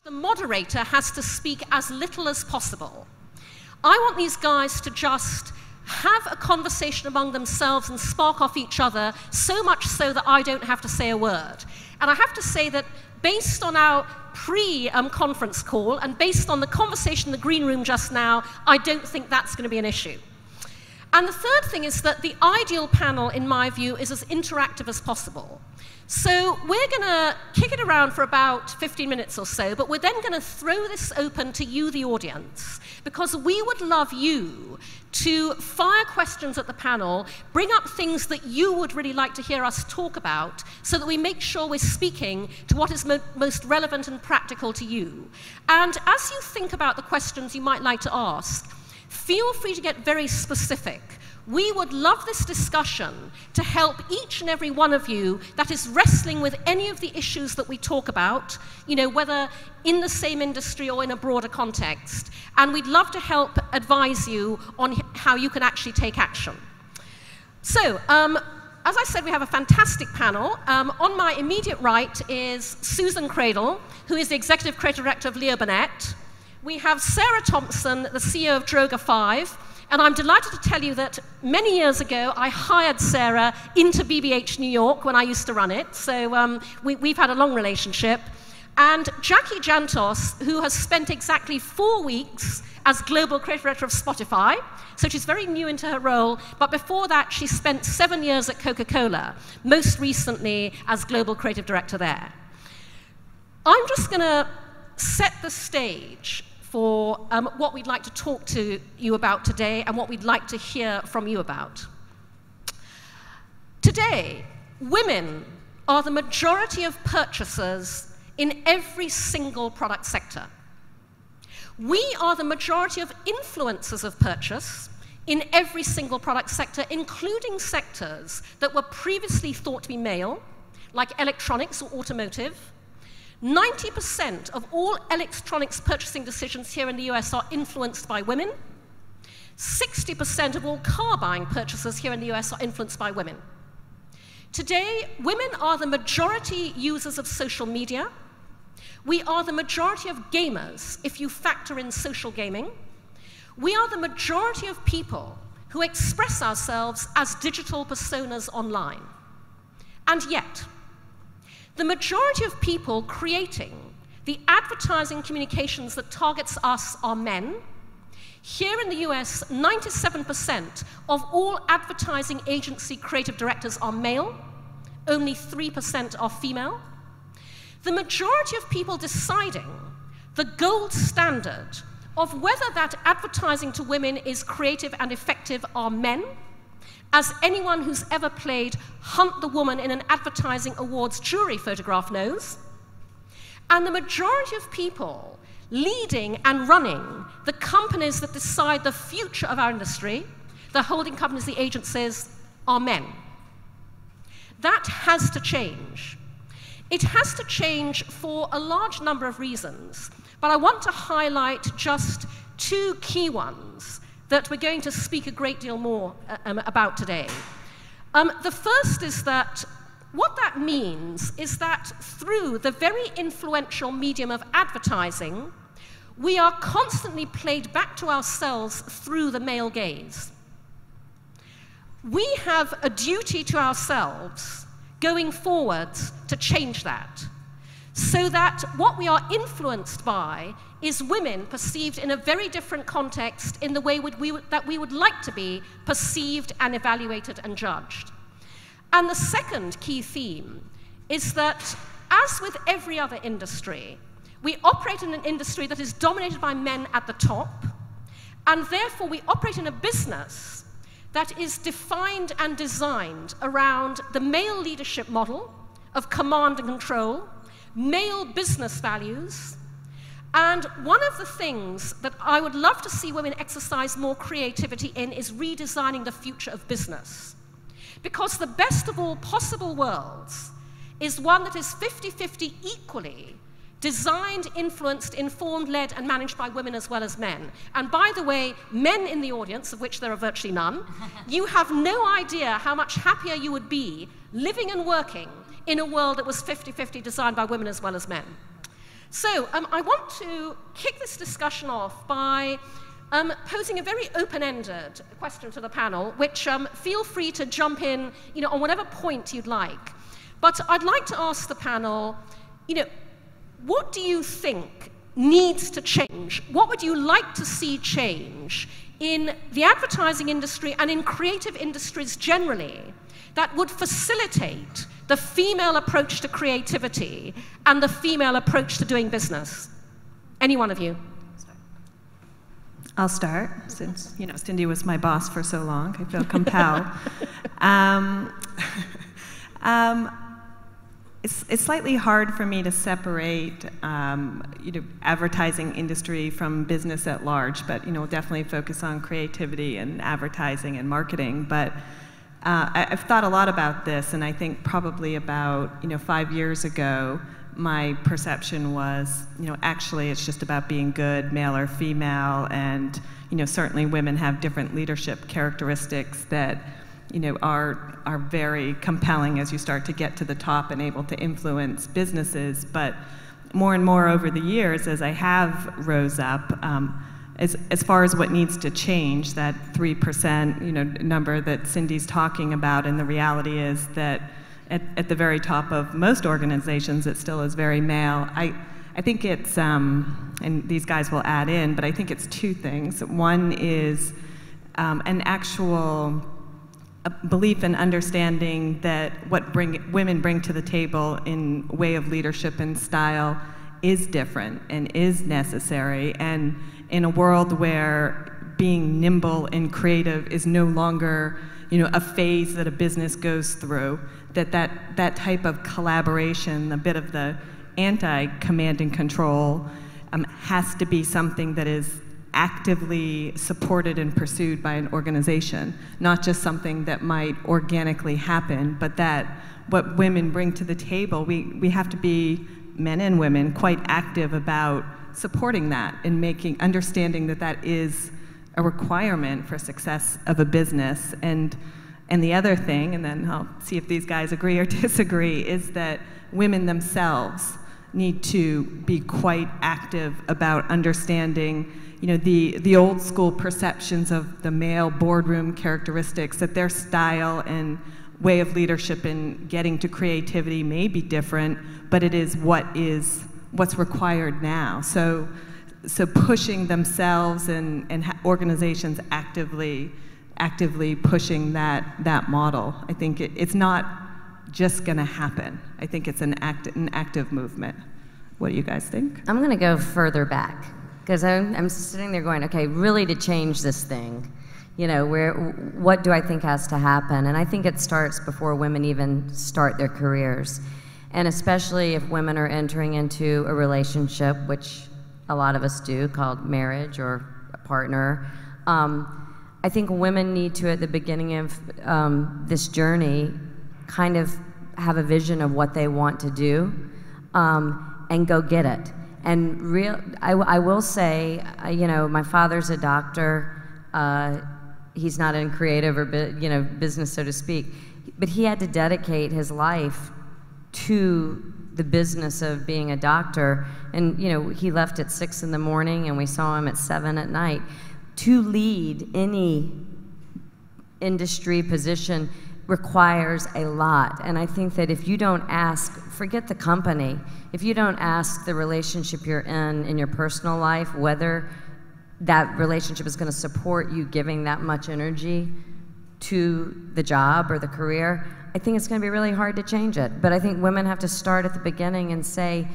The moderator has to speak as little as possible. I want these guys to just have a conversation among themselves and spark off each other, so much so that I don't have to say a word. And I have to say that based on our pre-conference call and based on the conversation in the green room just now, I don't think that's going to be an issue. And the third thing is that the ideal panel, in my view, is as interactive as possible. So we're going to kick it around for about 15 minutes or so, but we're then going to throw this open to you, the audience, because we would love you to fire questions at the panel, bring up things that you would really like to hear us talk about, so that we make sure we're speaking to what is most relevant and practical to you. And as you think about the questions you might like to ask, feel free to get very specific. We would love this discussion to help each and every one of you that is wrestling with any of the issues that we talk about, whether in the same industry or in a broader context. And we'd love to help advise you on how you can actually take action. So, as I said, we have a fantastic panel. On my immediate right is Susan Credle, who is the Executive Creative Director of Leo Burnett. We have Sarah Thompson, the CEO of Droga 5. And I'm delighted to tell you that many years ago, I hired Sarah into BBH New York when I used to run it. So we've had a long relationship. And Jackie Jantos, who has spent exactly 4 weeks as Global Creative Director of Spotify. So she's very new into her role. But before that, she spent 7 years at Coca-Cola, most recently as Global Creative Director there. I'm just going to set the stage for what we'd like to talk to you about today and what we'd like to hear from you about. Today, women are the majority of purchasers in every single product sector. We are the majority of influencers of purchase in every single product sector, including sectors that were previously thought to be male, like electronics or automotive. 90% of all electronics purchasing decisions here in the US are influenced by women. 60% of all car buying purchases here in the US are influenced by women. Today, women are the majority users of social media. We are the majority of gamers, if you factor in social gaming. We are the majority of people who express ourselves as digital personas online. And yet, the majority of people creating the advertising communications that targets us are men. Here in the US, 97% of all advertising agency creative directors are male. Only 3% are female. The majority of people deciding the gold standard of whether that advertising to women is creative and effective are men. As anyone who's ever played Hunt the Woman in an advertising awards jury photograph knows. And the majority of people leading and running the companies that decide the future of our industry, the holding companies, the agencies, are men. That has to change. It has to change for a large number of reasons, but I want to highlight just 2 key ones that we're going to speak a great deal more about today. The first is that what that means is that through the very influential medium of advertising, we are constantly played back to ourselves through the male gaze. We have a duty to ourselves going forward to change that, so that what we are influenced by is women perceived in a very different context in the way that we would like to be perceived and evaluated and judged. And the second key theme is that, as with every other industry, we operate in an industry that is dominated by men at the top, and therefore we operate in a business that is defined and designed around the male leadership model of command and control, male business values. And one of the things that I would love to see women exercise more creativity in is redesigning the future of business. Because the best of all possible worlds is one that is 50-50 equally designed, influenced, informed, led, and managed by women as well as men. And by the way, men in the audience, of which there are virtually none, you have no idea how much happier you would be living and working in a world that was 50-50 designed by women as well as men. So I want to kick this discussion off by posing a very open-ended question to the panel, which feel free to jump in, on whatever point you'd like. But I'd like to ask the panel, what do you think needs to change? What would you like to see change in the advertising industry and in creative industries generally that would facilitate the female approach to creativity and the female approach to doing business? Any one of you? I'll start, since Cindy was my boss for so long. I feel compelled. It's slightly hard for me to separate advertising industry from business at large, but definitely focus on creativity and advertising and marketing. But I've thought a lot about this, and I think probably about 5 years ago, my perception was, actually it's just about being good, male or female, and certainly women have different leadership characteristics that are very compelling as you start to get to the top and able to influence businesses. But more and more over the years, as I have rose up, as far as what needs to change, that 3% number that Cindy's talking about, and the reality is that at the very top of most organizations, it still is very male. I think it's, and these guys will add in, but I think it's two things. One is an actual belief and understanding that what women bring to the table in way of leadership and style is different and is necessary. And in a world where being nimble and creative is no longer a phase that a business goes through, that type of collaboration, a bit of the anti-command and control, has to be something that is actively supported and pursued by an organization, not just something that might organically happen, but that what women bring to the table, we have to be, men and women, quite active about supporting that and understanding that is a requirement for success of a business. And the other thing, and then I'll see if these guys agree or disagree, is that women themselves need to be quite active about understanding the old school perceptions of the male boardroom characteristics, that their style and way of leadership and getting to creativity may be different, but it is what's required now. So pushing themselves and organizations actively pushing that model. I think it's not just going to happen. I think it's an active movement. What do you guys think? I'm going to go further back, because I'm sitting there going, okay, really to change this thing, what do I think has to happen? And I think it starts before women even start their careers. And especially if women are entering into a relationship, which a lot of us do, called marriage or a partner. I think women need to, at the beginning of this journey, kind of have a vision of what they want to do and go get it. And I will say, my father's a doctor. He's not in creative or business, so to speak, but he had to dedicate his life to the business of being a doctor. And he left at 6 in the morning, and we saw him at 7 at night. To lead any industry position requires a lot. And I think that if you don't ask, forget the company, if you don't ask the relationship you're in your personal life, whether that relationship is going to support you giving that much energy to the job or the career, I think it's going to be really hard to change it. But I think women have to start at the beginning and say,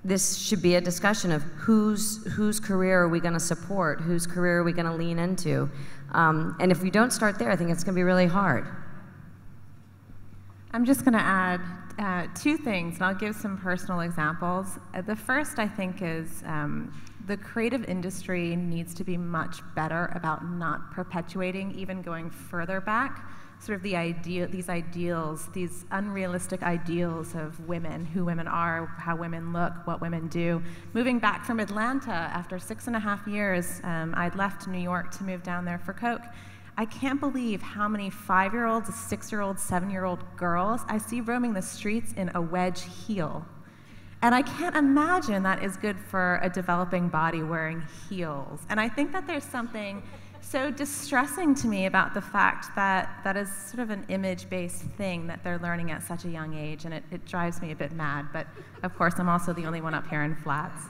this should be a discussion of whose career are we going to support, whose career are we going to lean into. And if we don't start there, I think it's going to be really hard. I'm just going to add two things, and I'll give some personal examples. The first, I think, is the creative industry needs to be much better about not perpetuating, even going further back, sort of these ideals, these unrealistic ideals of women, who women are, how women look, what women do. Moving back from Atlanta after 6.5 years, I'd left New York to move down there for Coke. I can't believe how many 5-year-olds, 6-year-olds, 7-year-old girls I see roaming the streets in a wedge heel. And I can't imagine that is good for a developing body wearing heels. And I think that there's something so distressing to me about the fact that that is sort of an image-based thing that they're learning at such a young age, and it drives me a bit mad. But of course, I'm also the only one up here in flats.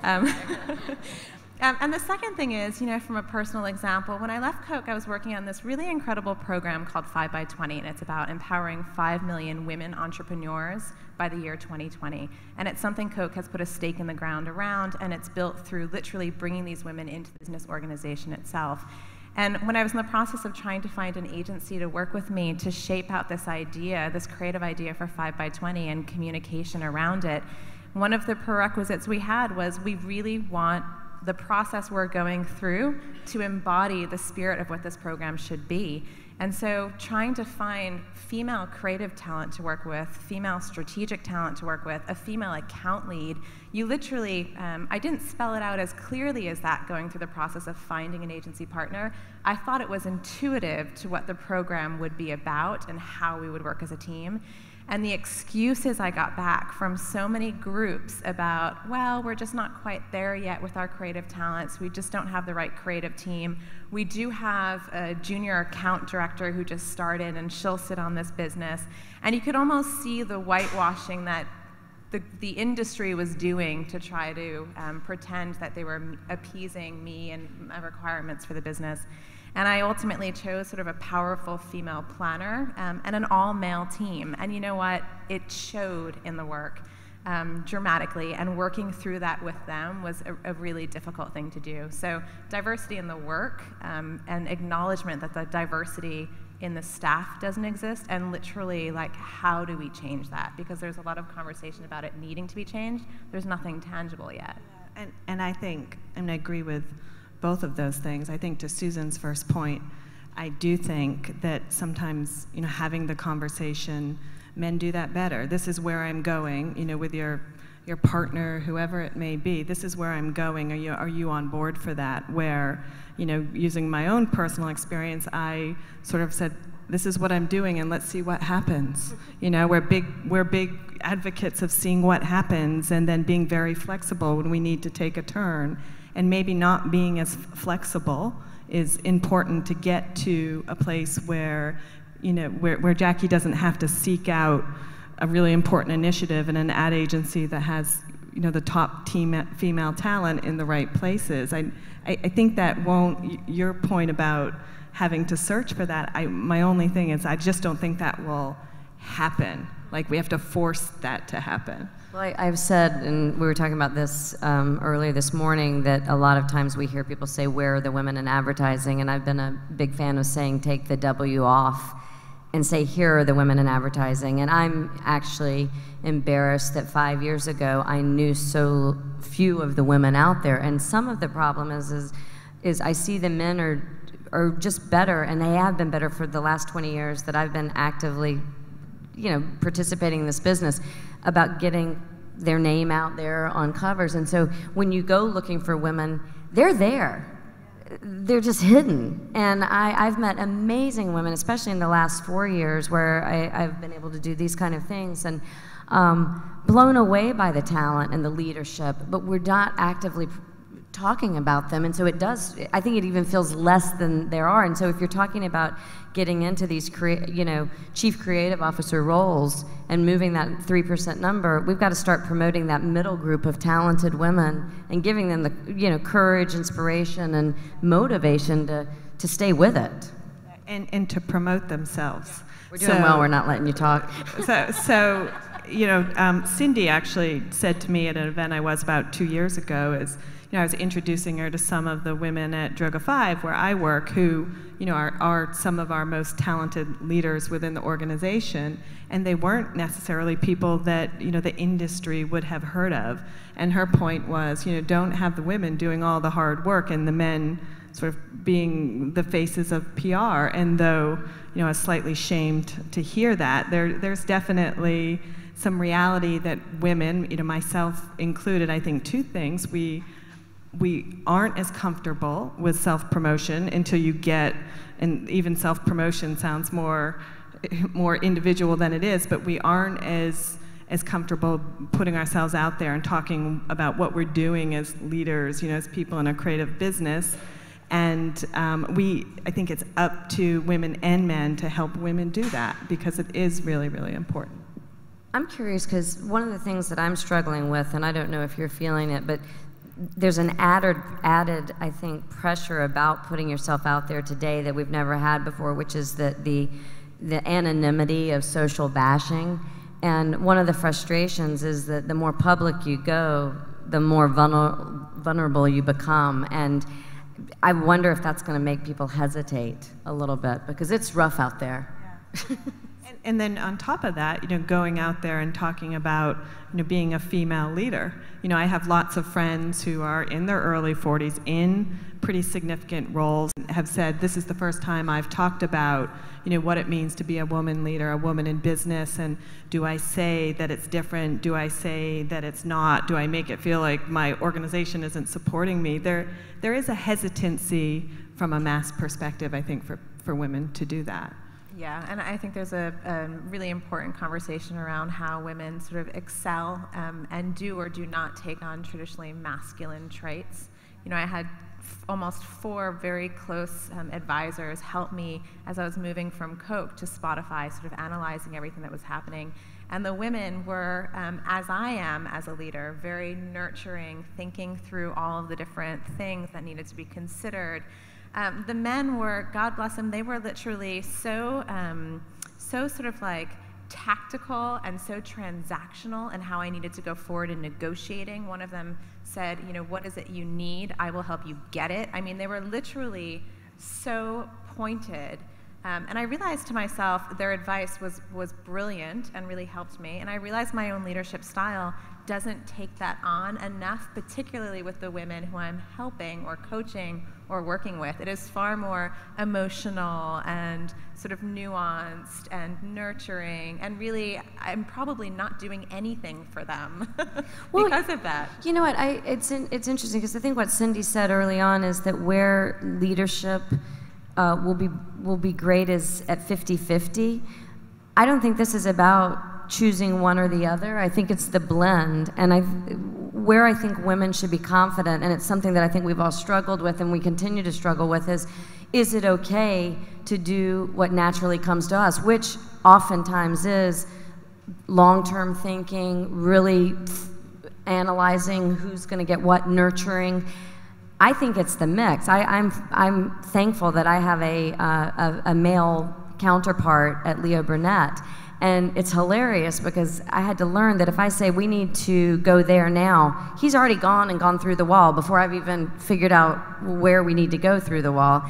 And the second thing is, from a personal example, when I left Coke, I was working on this really incredible program called 5x20, and it's about empowering 5 million women entrepreneurs by the year 2020. And it's something Coke has put a stake in the ground around, and it's built through literally bringing these women into the business organization itself. And when I was in the process of trying to find an agency to work with me to shape out this idea, this creative idea for 5x20 and communication around it, one of the prerequisites we had was we really want the process we're going through to embody the spirit of what this program should be. And so trying to find female creative talent to work with, female strategic talent to work with, a female account lead, you literally, I didn't spell it out as clearly as that going through the process of finding an agency partner. I thought it was intuitive to what the program would be about and how we would work as a team. And the excuses I got back from so many groups about, well, we're just not quite there yet with our creative talents. We just don't have the right creative team. We do have a junior account director who just started, and she'll sit on this business. And you could almost see the whitewashing that the industry was doing to try to pretend that they were appeasing me and my requirements for the business. And I ultimately chose sort of a powerful female planner and an all-male team. And you know what? It showed in the work dramatically, and working through that with them was a really difficult thing to do. So diversity in the work and acknowledgement that the diversity in the staff doesn't exist, and literally, like, how do we change that? Because there's a lot of conversation about it needing to be changed. There's nothing tangible yet. Yeah. And I think, and I agree with both of those things. I think to Susan's first point, I do think that sometimes, having the conversation, men do that better. This is where I'm going, with your partner, whoever it may be. This is where I'm going. Are you on board for that? Where, using my own personal experience, I sort of said, this is what I'm doing, and let's see what happens. We're big advocates of seeing what happens and then being very flexible when we need to take a turn. And maybe not being as flexible is important to get to a place where, where Jackie doesn't have to seek out a really important initiative in an ad agency that has, the top female talent in the right places. I think that your point about having to search for that, my only thing is I just don't think that will happen. Like, we have to force that to happen. Well, I've said, and we were talking about this earlier this morning, that a lot of times we hear people say, where are the women in advertising? And I've been a big fan of saying, take the W off and say, here are the women in advertising. And I'm actually embarrassed that 5 years ago I knew so few of the women out there. And some of the problem is I see the men are just better, and they have been better for the last 20 years that I've been actively participating in this business, about getting their name out there on covers. And so when you go looking for women, they're there. They're just hidden. And I've met amazing women, especially in the last 4 years, where I've been able to do these kind of things, and blown away by the talent and the leadership, but we're not actively talking about them. And so I think it even feels less than there are. And so if you're talking about getting into these chief creative officer roles and moving that 3% number, we've got to start promoting that middle group of talented women and giving them the courage, inspiration, and motivation to stay with it. And to promote themselves. We're doing well, we're not letting you talk. So Cindy actually said to me at an event I was about 2 years ago, I was introducing her to some of the women at Droga 5, where I work, who are some of our most talented leaders within the organization, and they weren't necessarily people that the industry would have heard of. And her point was, don't have the women doing all the hard work and the men sort of being the faces of PR. And though I was slightly shamed to hear that, there's definitely some reality that women, myself included, I think two things. We aren't as comfortable with self-promotion until you get, and even self-promotion sounds more individual than it is, but we aren't as as comfortable putting ourselves out there and talking about what we're doing as leaders, as people in a creative business. And I think it's up to women and men to help women do that, because it is really, really important. I'm curious, because one of the things that I'm struggling with, and I don't know if you're feeling it, but there's an added, I think, pressure about putting yourself out there today that we've never had before, which is the anonymity of social bashing. And one of the frustrations is that the more public you go, the more vulnerable you become. And I wonder if that's going to make people hesitate a little bit, because it's rough out there. Yeah. And then on top of that, going out there and talking about, being a female leader. I have lots of friends who are in their early 40s in pretty significant roles, have said, this is the first time I've talked about, what it means to be a woman leader, a woman in business, and do I say that it's different? Do I say that it's not? Do I make it feel like my organization isn't supporting me? There is a hesitancy from a mass perspective, I think, for women to do that. Yeah, and I think there's a really important conversation around how women sort of excel and do or do not take on traditionally masculine traits. I had almost 4 very close advisors help me as I was moving from Coke to Spotify, sort of analyzing everything that was happening. And the women were, as I am as a leader, very nurturing, thinking through all of the different things that needed to be considered. The men were, God bless them, they were literally so sort of like tactical and so transactional in how I needed to go forward in negotiating. One of them said, what is it you need? I will help you get it. I mean, they were literally so pointed. And I realized to myself their advice was brilliant and really helped me. And I realized my own leadership style doesn't take that on enough, particularly with the women who I'm helping or coaching or working with. It is far more emotional and sort of nuanced and nurturing, and really I'm probably not doing anything for them because of that. You know what, it's interesting, because I think what Cindy said early on is that where leadership will be great is at 50-50. I don't think this is about choosing one or the other. I think it's the blend. And where I think women should be confident, and it's something that I think we've all struggled with and we continue to struggle with, is it okay to do what naturally comes to us, which oftentimes is long-term thinking, really analyzing who's going to get what, nurturing. I think it's the mix. I'm thankful that I have a male counterpart at Leo Burnett. And it's hilarious because I had to learn that if I say we need to go there now, he's already gone through the wall before I've even figured out where we need to go through the wall.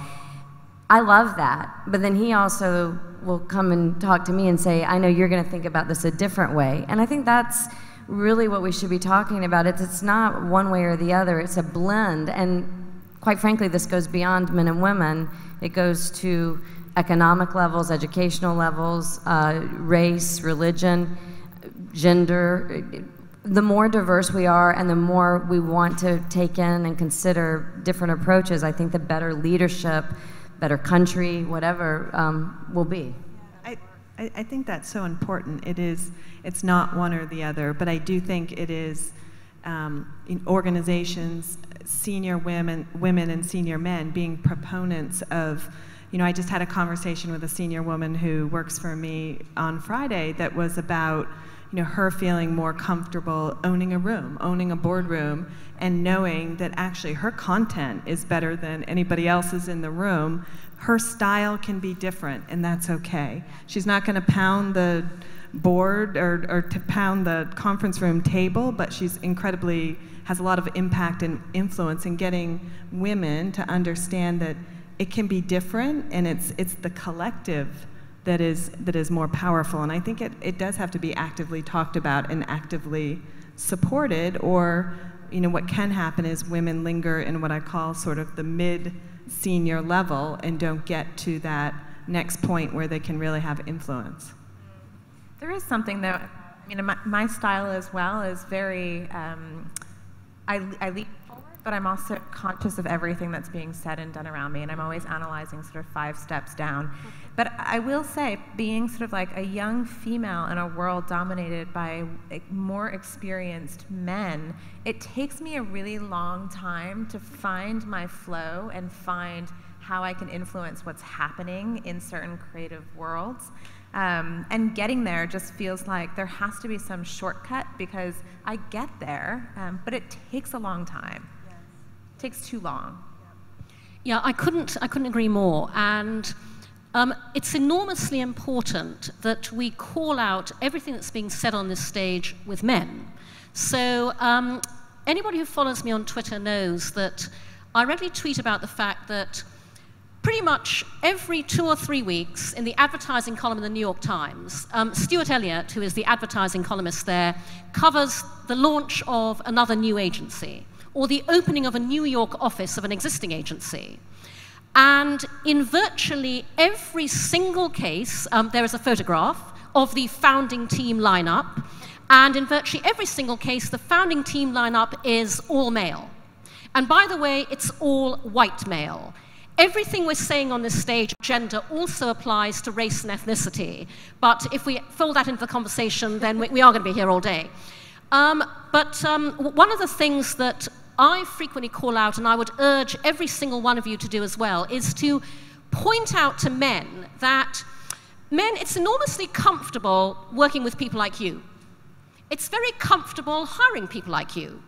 I love that. But then he also will come and talk to me and say, I know you're going to think about this a different way. And I think that's really what we should be talking about. It's not one way or the other. It's a blend. And quite frankly, this goes beyond men and women. It goes to economic levels, educational levels, race, religion, gender. The more diverse we are and the more we want to take in and consider different approaches, I think the better leadership, better country, whatever, will be. I think that's so important. It's not one or the other, but I do think it is in organizations, senior women and senior men being proponents of. I just had a conversation with a senior woman who works for me on Friday that was about, her feeling more comfortable owning a room, owning a boardroom, and knowing that actually her content is better than anybody else's in the room. Her style can be different, and that's okay. She's not going to pound the board or to pound the conference room table, but she's has a lot of impact and influence in getting women to understand that it can be different, and it's the collective that is more powerful. And I think it does have to be actively talked about and actively supported, or what can happen is women linger in what I call sort of the mid-senior level and don't get to that next point where they can really have influence. There is something though, my style as well is very, I lean forward, but I'm also conscious of everything that's being said and done around me, and I'm always analyzing sort of 5 steps down. But I will say, being sort of like a young female in a world dominated by more experienced men, it takes me a really long time to find my flow and find how I can influence what's happening in certain creative worlds. And getting there just feels like there has to be some shortcut, because I get there, but it takes a long time. Yes. It takes too long. Yeah, I couldn't agree more. And it's enormously important that we call out everything that's being said on this stage with men. So anybody who follows me on Twitter knows that I regularly tweet about the fact that pretty much every 2 or 3 weeks in the advertising column in the New York Times, Stuart Elliott, who is the advertising columnist there, covers the launch of another new agency or the opening of a New York office of an existing agency. And in virtually every single case, there is a photograph of the founding team lineup. And in virtually every single case, the founding team lineup is all male. And by the way, it's all white male. Everything we're saying on this stage, gender, also applies to race and ethnicity. But if we fold that into the conversation, then we are going to be here all day. But one of the things that I frequently call out, and I would urge every single one of you to do as well, is to point out to men that men, it's enormously comfortable working with people like you. It's very comfortable hiring people like you.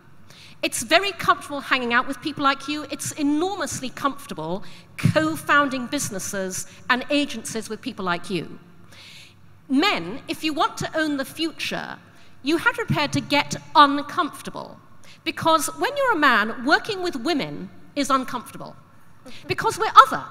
It's very comfortable hanging out with people like you. It's enormously comfortable co-founding businesses and agencies with people like you. Men, if you want to own the future, you have to be prepared to get uncomfortable. Because when you're a man, working with women is uncomfortable. Because we're other.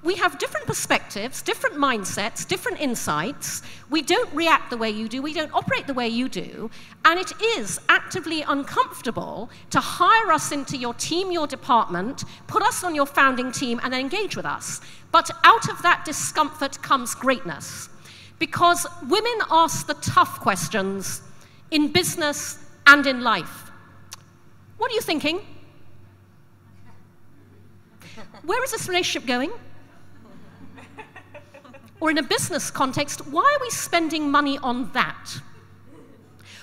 We have different perspectives, different mindsets, different insights. We don't react the way you do. We don't operate the way you do. And it is actively uncomfortable to hire us into your team, your department, put us on your founding team, and then engage with us. But out of that discomfort comes greatness. Because women ask the tough questions in business and in life. What are you thinking? Where is this relationship going? Or in a business context, why are we spending money on that?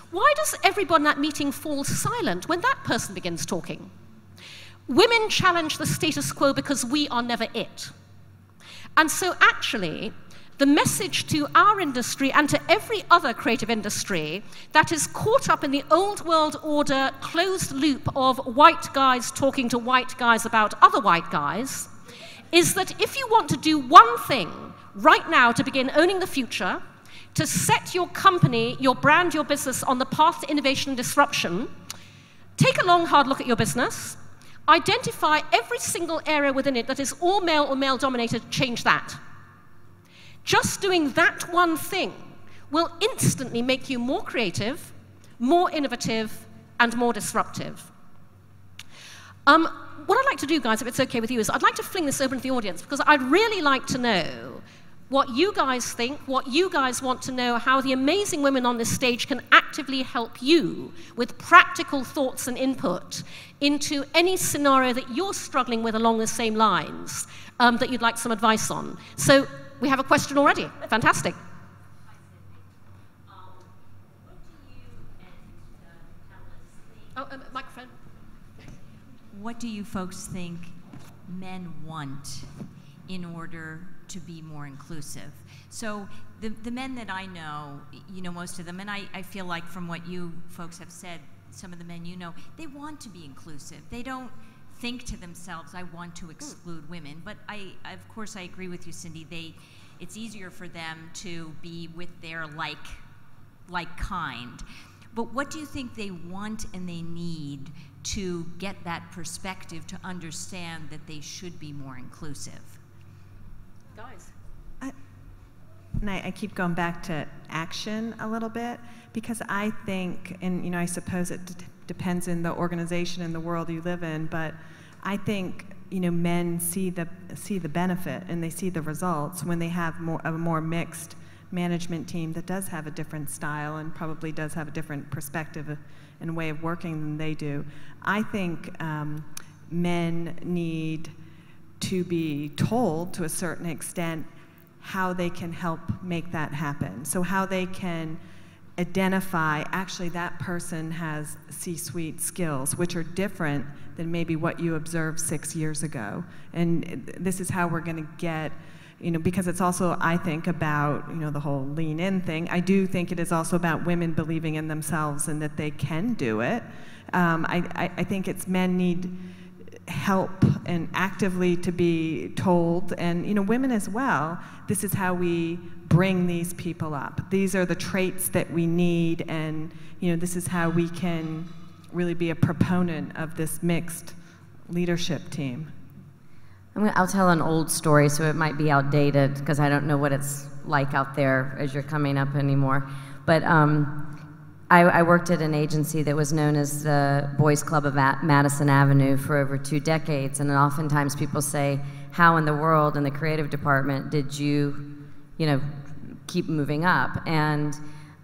Why does everyone in that meeting fall silent when that person begins talking? Women challenge the status quo because we are never it. And so actually, the message to our industry and to every other creative industry that is caught up in the old world order closed loop of white guys talking to white guys about other white guys is that if you want to do one thing right now to begin owning the future, to set your company, your brand, your business on the path to innovation and disruption, take a long, hard look at your business, identify every single area within it that is all male or male-dominated, change that. Just doing that one thing will instantly make you more creative, more innovative, and more disruptive. What I'd like to do, guys, if it's okay with you, is I'd like to fling this open to the audience, because I'd really like to know what you guys think, what you guys want to know, how the amazing women on this stage can actively help you with practical thoughts and input into any scenario that you're struggling with along the same lines that you'd like some advice on. So we have a question already. Fantastic. Microphone. What do you folks think men want in order to be more inclusive? So the men that I know, you know, most of them, and I feel like from what you folks have said, some of the men you know, they want to be inclusive. They don't think to themselves, I want to exclude women. But of course, I agree with you, Cindy. It's easier for them to be with their like kind. But what do you think they want and they need to get that perspective to understand that they should be more inclusive? Guys. And I keep going back to action a little bit, because I think, and you know, I suppose it depends in the organization and the world you live in, but I think, you know, men see the benefit and they see the results when they have a more mixed management team that does have a different style and probably does have a different perspective and way of working than they do. I think men need to be told to a certain extent how they can help make that happen. So how they can identify, actually that person has C-suite skills, which are different than maybe what you observed 6 years ago. And this is how we're going to get, because it's also, I think, about, the whole lean in thing. I do think it is also about women believing in themselves and that they can do it. I think it's men need help and actively to be told, and women as well, this is how we bring these people up. These are the traits that we need, and this is how we can really be a proponent of this mixed leadership team. I'll tell an old story, so it might be outdated because I don't know what it's like out there as you're coming up anymore. But I worked at an agency that was known as the Boys Club of Madison Avenue for over 2 decades, and oftentimes people say, how in the world in the creative department did you, keep moving up? And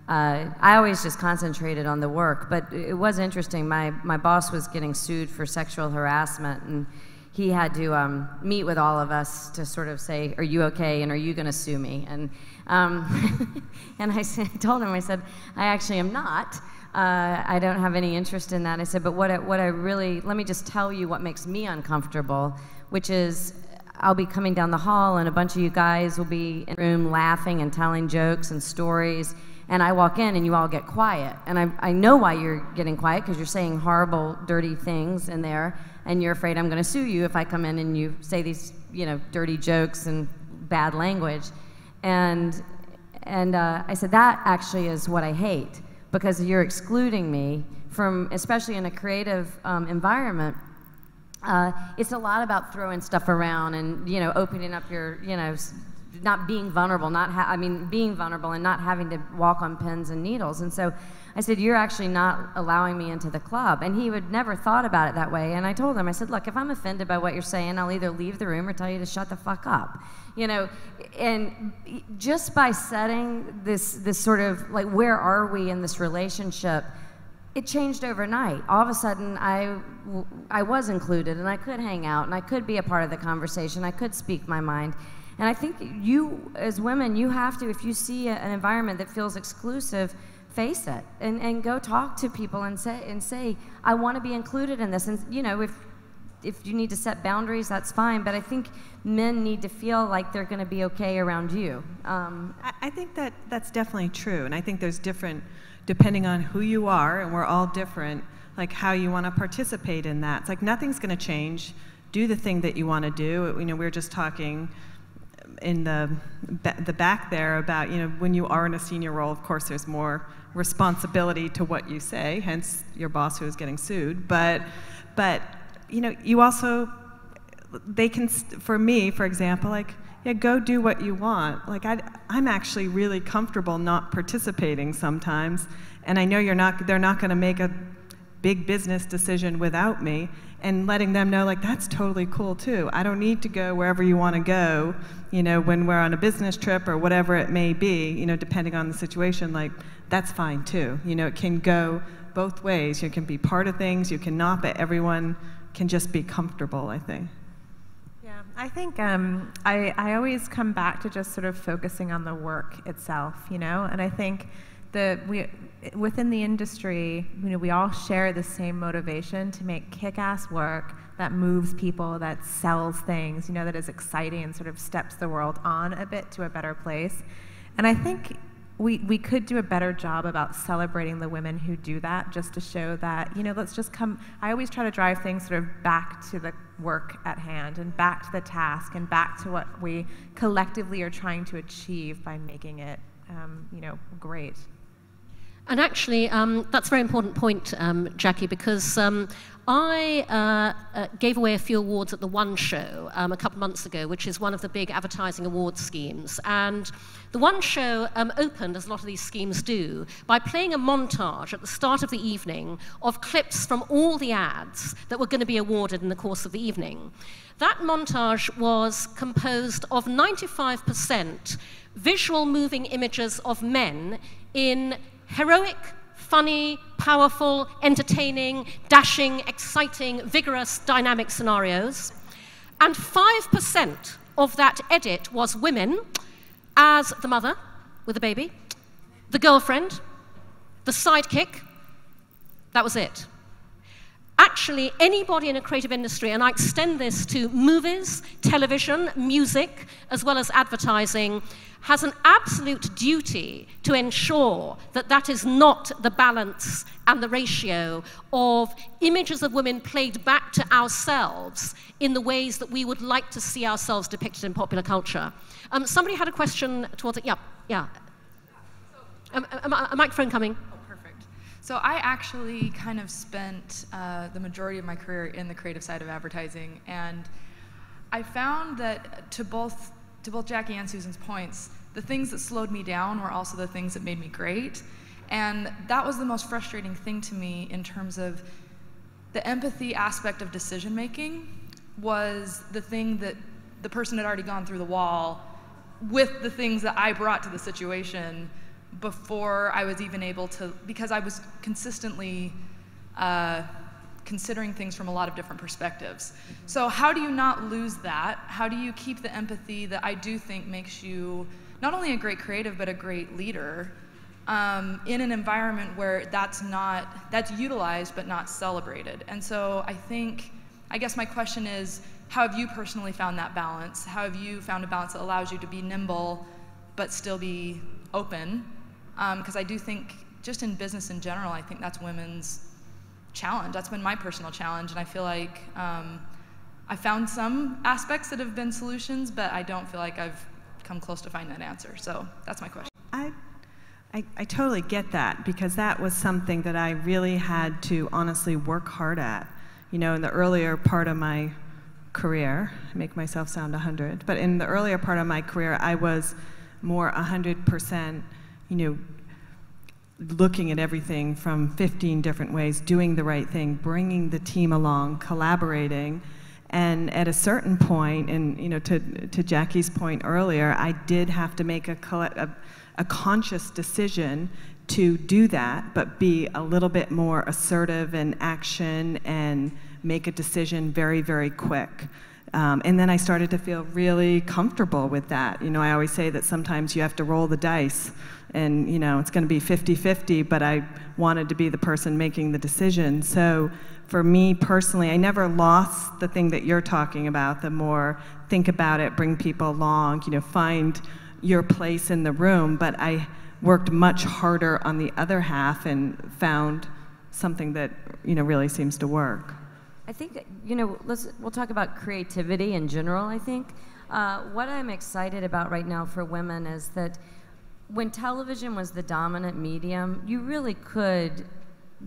I always just concentrated on the work, but it was interesting. My boss was getting sued for sexual harassment, and he had to meet with all of us to sort of say, are you okay, and are you going to sue me? And and I told him, I said, I actually am not. I don't have any interest in that. I said, but what I really, let me just tell you what makes me uncomfortable, which is I'll be coming down the hall and a bunch of you guys will be in the room laughing and telling jokes and stories, and I walk in and you all get quiet. And I know why you're getting quiet, because you're saying horrible, dirty things in there, and you're afraid I'm going to sue you if I come in and you say these, dirty jokes and bad language. And I said, that actually is what I hate, because you're excluding me from, especially in a creative environment. It's a lot about throwing stuff around and, opening up your, not being vulnerable, being vulnerable and not having to walk on pins and needles. And so I said, you're actually not allowing me into the club. And he would never thought about it that way. And I told him, I said, look, if I'm offended by what you're saying, I'll either leave the room or tell you to shut the fuck up. And just by setting this sort of, like, where are we in this relationship, it changed overnight. All of a sudden, I was included, and I could hang out, and I could be a part of the conversation. I could speak my mind. And I think you, as women, you have to, if you see an environment that feels exclusive, face it and go talk to people and say, I want to be included in this. And if you need to set boundaries, that's fine. But I think men need to feel like they're going to be okay around you. I think that's definitely true, and I think there's different, depending on who you are, and we're all different, like how you want to participate in that. It's like nothing's going to change. Do the thing that you want to do. We were just talking in the back there about, when you are in a senior role, of course, there's more responsibility to what you say, hence your boss who is getting sued. But you also, they can, for me, for example, like, yeah, go do what you want. Like, I'm actually really comfortable not participating sometimes, and I know they're not going to make a big business decision without me, and letting them know, like, that's totally cool too. I don't need to go wherever you want to go, when we're on a business trip or whatever it may be, depending on the situation, like, that's fine too. It can go both ways. You can be part of things, you cannot, but everyone can just be comfortable, I think. Yeah, I think I always come back to just sort of focusing on the work itself, and I think within the industry, we all share the same motivation to make kick-ass work that moves people, that sells things, that is exciting and sort of steps the world on a bit to a better place. And I think we could do a better job about celebrating the women who do that, just to show that, let's just come. I always try to drive things sort of back to the work at hand and back to the task and back to what we collectively are trying to achieve by making it, great. And actually, that's a very important point, Jackie, because I gave away a few awards at the One Show a couple months ago, which is one of the big advertising award schemes. And the One Show opened, as a lot of these schemes do, by playing a montage at the start of the evening of clips from all the ads that were going to be awarded in the course of the evening. That montage was composed of 95% visual moving images of men in heroic, funny, powerful, entertaining, dashing, exciting, vigorous, dynamic scenarios. And 5% of that edit was women as the mother with the baby, the girlfriend, the sidekick. That was it. Actually, anybody in a creative industry, and I extend this to movies, television, music, as well as advertising, has an absolute duty to ensure that that is not the balance and the ratio of images of women played back to ourselves in the ways that we would like to see ourselves depicted in popular culture. Somebody had a question towards it. Yeah. A microphone coming. So I actually kind of spent the majority of my career in the creative side of advertising, and I found that to both Jackie and Susan's points, the things that slowed me down were also the things that made me great. And that was the most frustrating thing to me in terms of the empathy aspect of decision making was the thing that the person had already gone through the wall with the things that I brought to the situation before I was even able to, because I was consistently considering things from a lot of different perspectives. So how do you not lose that? How do you keep the empathy that I do think makes you not only a great creative, but a great leader in an environment where that's utilized but not celebrated? And so I guess my question is, how have you personally found that balance? How have you found a balance that allows you to be nimble but still be open? Because I do think, just in business in general, I think that's women's challenge. That's been my personal challenge, and I feel like I found some aspects that have been solutions, but I don't feel like I've come close to finding that answer. So that's my question. I totally get that, because that was something that I really had to honestly work hard at. You know, in the earlier part of my career, I make myself sound 100, but in the earlier part of my career, I was more 100%, you know, looking at everything from 15 different ways, doing the right thing, bringing the team along, collaborating. And at a certain point, and you know, to Jackie's point earlier, I did have to make a conscious decision to do that, but be a little bit more assertive in action and make a decision very, very quick. And then I started to feel really comfortable with that. You know, I always say that sometimes you have to roll the dice, and you know, it's going to be 50-50, but I wanted to be the person making the decision. So for me personally, I never lost the thing that you're talking about, the more think about it, bring people along, you know, find your place in the room, but I worked much harder on the other half and found something that, you know, really seems to work. I think, you know, we'll talk about creativity in general, I think. What I'm excited about right now for women is that when television was the dominant medium, you really could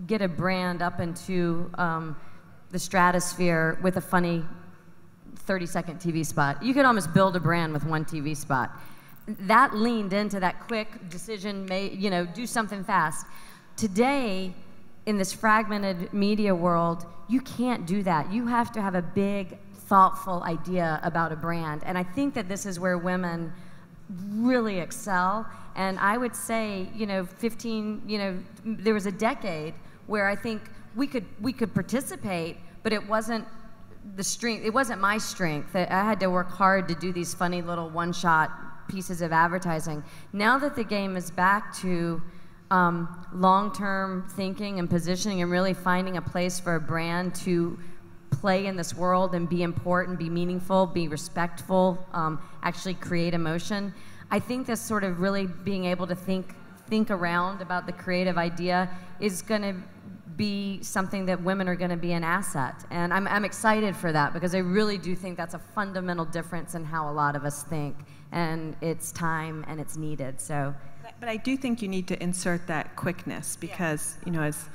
get a brand up into the stratosphere with a funny 30-second TV spot. You could almost build a brand with one TV spot. That leaned into that quick decision, you know, do something fast. Today, in this fragmented media world, you can't do that. You have to have a big, thoughtful idea about a brand. And I think that this is where women really excel. And I would say, you know, there was a decade where I think we could participate, but it wasn't the strength. It wasn't my strength. I had to work hard to do these funny little one-shot pieces of advertising. Now that the game is back to long-term thinking and positioning and really finding a place for a brand to play in this world and be important, be meaningful, be respectful, actually create emotion, I think this sort of really being able to think around about the creative idea is going to be something that women are going to be an asset. And I'm excited for that, because I really do think that's a fundamental difference in how a lot of us think. And it's time and it's needed. So But I do think you need to insert that quickness because, you know, as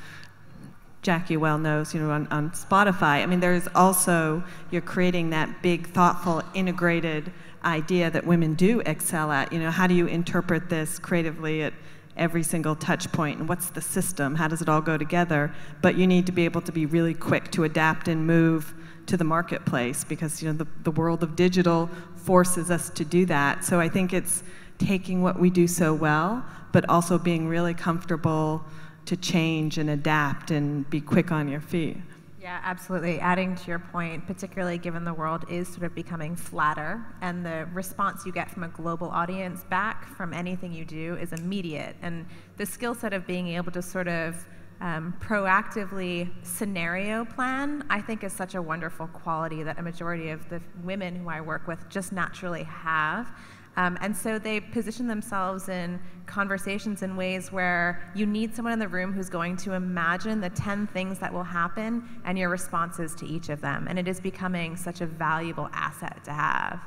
Jackie well knows, you know, on Spotify, I mean, there's also, you're creating that big, thoughtful, integrated idea that women do excel at. You know, how do you interpret this creatively at every single touch point, and what's the system? How does it all go together? But you need to be able to be really quick to adapt and move to the marketplace because, you know, the world of digital forces us to do that. So I think it's taking what we do so well, but also being really comfortable to change and adapt and be quick on your feet. Yeah, absolutely. Adding to your point, particularly given the world is sort of becoming flatter and the response you get from a global audience back from anything you do is immediate. And the skill set of being able to sort of proactively scenario plan, I think is such a wonderful quality that a majority of the women who I work with just naturally have. And so they position themselves in conversations in ways where you need someone in the room who's going to imagine the 10 things that will happen and your responses to each of them. And it is becoming such a valuable asset to have.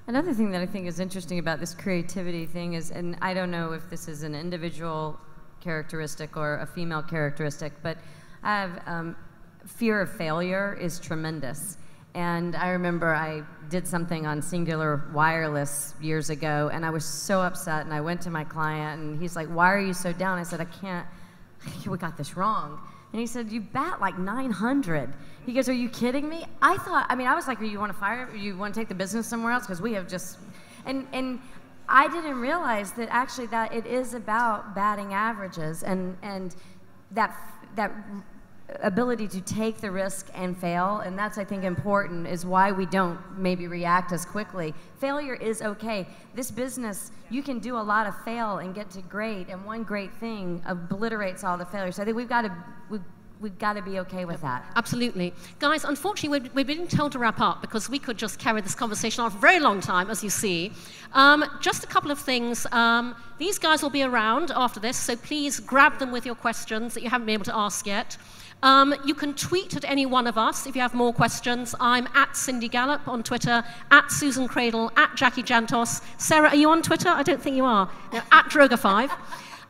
Another thing that I think is interesting about this creativity thing is, and I don't know if this is an individual characteristic or a female characteristic, but I have fear of failure is tremendous. And I remember I did something on Singular Wireless years ago, and I was so upset, and I went to my client, and he's like, "Why are you so down?" I said, I can't, we got this wrong. And he said, "You bat like 900. He goes, "Are you kidding me?" I thought, I mean, I was like, you want to fire, you want to take the business somewhere else? Because we have just, and I didn't realize that actually that it is about batting averages, and that ability to take the risk and fail, and that's, I think, important, is why we don't maybe react as quickly. Failure is okay. This business, you can do a lot of fail and get to great, and one great thing obliterates all the failures. So I think we've got to be okay with that. Absolutely. Guys, unfortunately, we've been told to wrap up because we could just carry this conversation on for a very long time, as you see. Just a couple of things. These guys will be around after this, so please grab them with your questions that you haven't been able to ask yet. You can tweet at any one of us if you have more questions. I'm at Cindy Gallop on Twitter, at Susan Credle, at Jackie Jantos. Sarah, are you on Twitter? I don't think you are. No, at Droga5.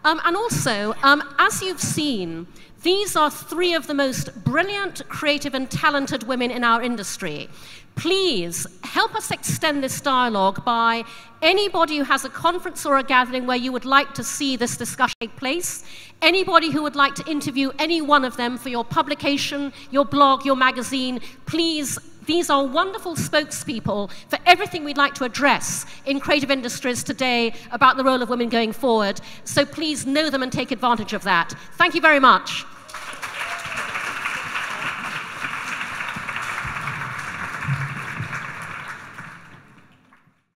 And also, as you've seen, these are three of the most brilliant, creative, and talented women in our industry. Please help us extend this dialogue by anybody who has a conference or a gathering where you would like to see this discussion take place, anybody who would like to interview any one of them for your publication, your blog, your magazine, please. These are wonderful spokespeople for everything we'd like to address in creative industries today about the role of women going forward. So please know them and take advantage of that. Thank you very much.